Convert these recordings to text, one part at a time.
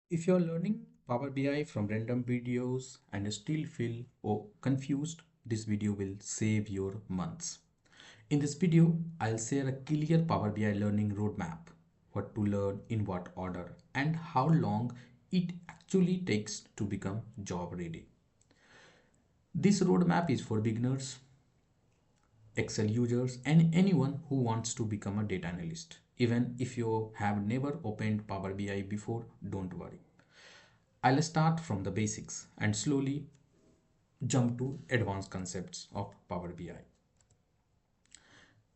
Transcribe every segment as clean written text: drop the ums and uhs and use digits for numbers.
If you're learning Power BI from random videos and still feel confused, this video will save your months. In this video, I'll share a clear Power BI learning roadmap, what to learn in what order, and how long it actually takes to become job ready. This roadmap is for beginners, Excel users, and anyone who wants to become a data analyst. Even if you have never opened Power BI before, don't worry. I'll start from the basics and slowly jump to advanced concepts of Power BI.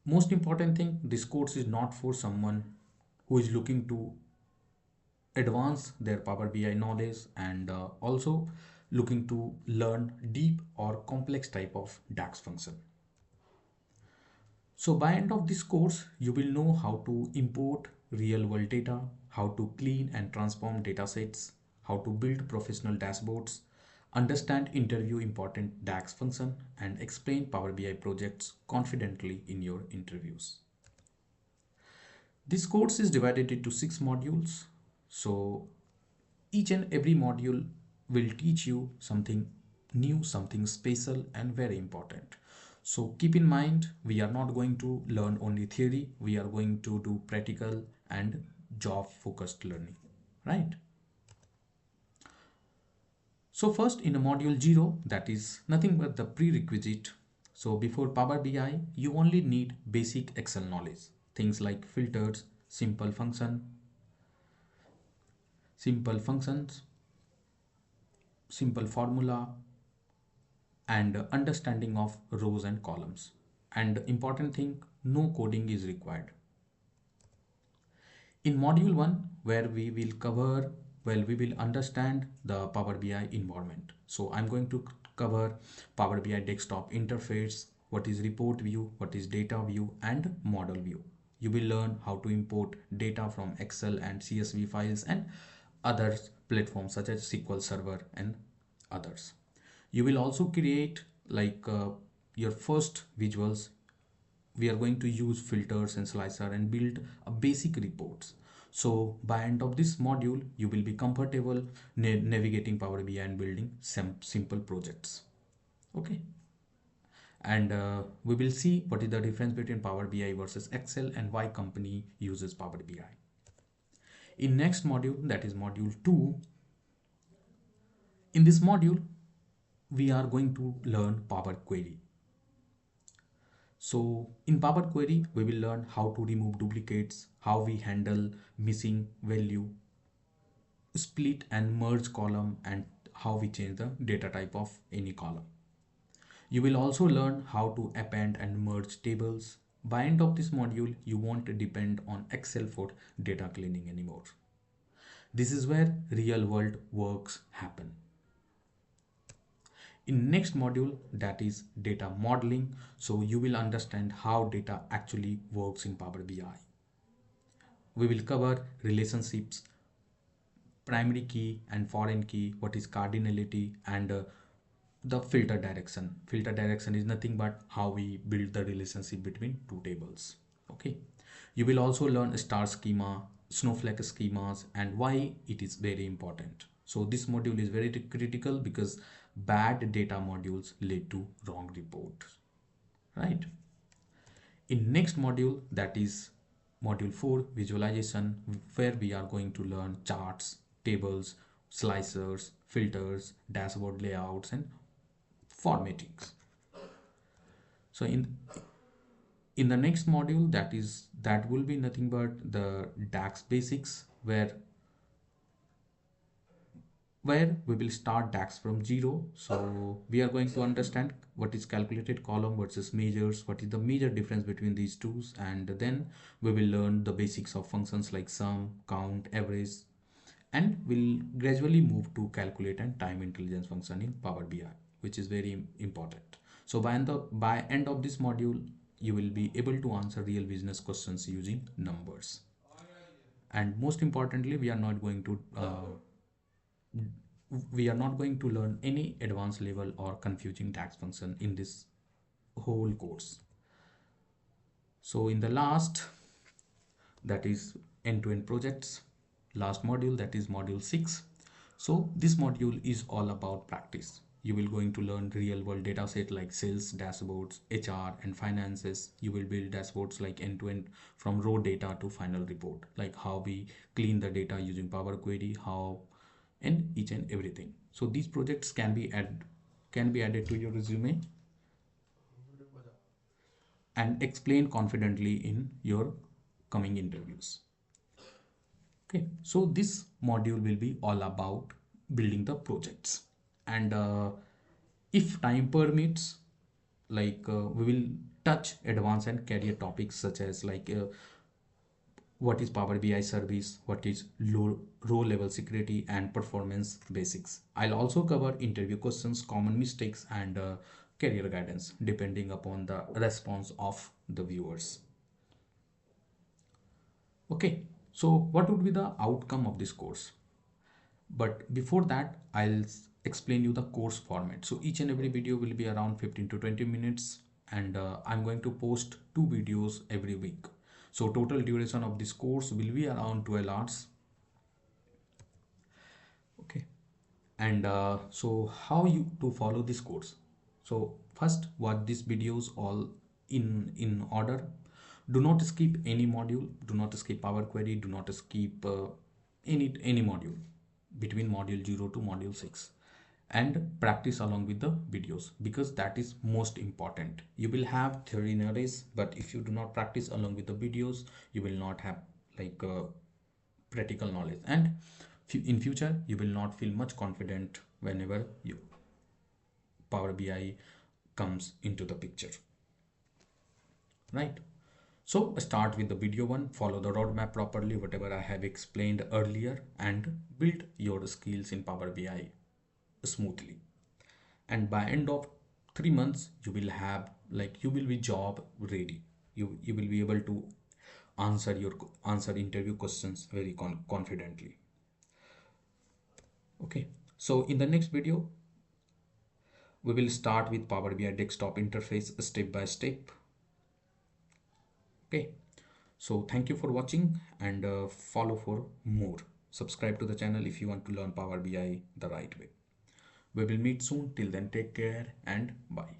Most important thing, this course is not for someone who is looking to advance their Power BI knowledge and also looking to learn deep or complex type of DAX function. So by end of this course, you will know how to import real world data, how to clean and transform data sets, how to build professional dashboards, understand interview important DAX function, and explain Power BI projects confidently in your interviews. This course is divided into 6 modules. So each and every module will teach you something new, something special and very important. So keep in mind, we are not going to learn only theory, we are going to do practical and job focused learning, right? So first in a module 0, that is nothing but the prerequisite. So before Power BI, you only need basic Excel knowledge. Things like filters, simple functions, simple formula, and understanding of rows and columns. And important thing, no coding is required. In module 1, where we will understand the Power BI environment. So I'm going to cover Power BI desktop interface, what is report view, what is data view, and model view. You will learn how to import data from Excel and CSV files and other platforms such as SQL Server and others. You will also create your first visuals. We are going to use filters and slicer and build a basic reports. So by end of this module, you will be comfortable navigating Power BI and building some simple projects. Okay. And we will see what is the difference between Power BI versus Excel and why company uses Power BI. In next module, that is module 2, in this module, we are going to learn Power Query. So in Power Query, we will learn how to remove duplicates, how we handle missing value, split and merge column, and how we change the data type of any column. You will also learn how to append and merge tables. By end of this module, you won't depend on Excel for data cleaning anymore. This is where real world works happen. In next module, that is data modeling, so you will understand how data actually works in Power BI. We will cover relationships, primary key and foreign key, what is cardinality, and the filter direction. Filter direction is nothing but how we build the relationship between two tables. Okay. You will also learn star schema, snowflake schemas, and why it is very important. So this module is very critical because bad data modules lead to wrong reports, right? In next module, that is module 4, visualization, where we are going to learn charts, tables, slicers, filters, dashboard layouts, and formattings. So in the next module, that will be nothing but the DAX basics, where we will start DAX from 0. So we are going to understand what is calculated column versus measures, what is the major difference between these two, and then we will learn the basics of functions like sum, count, average, and we'll gradually move to calculate and time intelligence function in Power BI, which is very important. So by end of this module, you will be able to answer real business questions using numbers. And most importantly, we are not going to learn any advanced level or confusing DAX function in this whole course. So in the last, that is end-to-end projects. last module, that is module 6. So this module is all about practice. You will going to learn real world data set like sales dashboards, HR and finances. You will build dashboards like end to end from raw data to final report, like how we clean the data using Power Query, how, and each and everything. So these projects can be added to your resume and explain confidently in your coming interviews. Okay, so this module will be all about building the projects, and if time permits, we will touch advanced and career topics such as what is Power BI service, what is row level security and performance basics. I'll also cover interview questions, common mistakes, and career guidance depending upon the response of the viewers. Okay, so what would be the outcome of this course? But before that, I'll explain you the course format. So each and every video will be around 15 to 20 minutes, and I'm going to post 2 videos every week. So total duration of this course will be around 12 hours. Okay, and so how you to follow this course? So first, watch these videos all in order. Do not skip any module. Do not skip Power Query. Do not skip any module between module 0 to module 6, and practice along with the videos, because that is most important. You will have theory knowledge, but if you do not practice along with the videos, you will not have practical knowledge, and in future you will not feel much confident whenever you Power BI comes into the picture, right? So start with the video one, follow the roadmap properly, whatever I have explained earlier, and build your skills in Power BI smoothly. And by end of 3 months, you will be job ready. You will be able to answer interview questions very confidently. Okay, so in the next video, we will start with Power BI desktop interface step by step. Okay, so thank you for watching, and follow for more. Subscribe to the channel if you want to learn Power BI the right way. We will meet soon. Till then, take care and bye.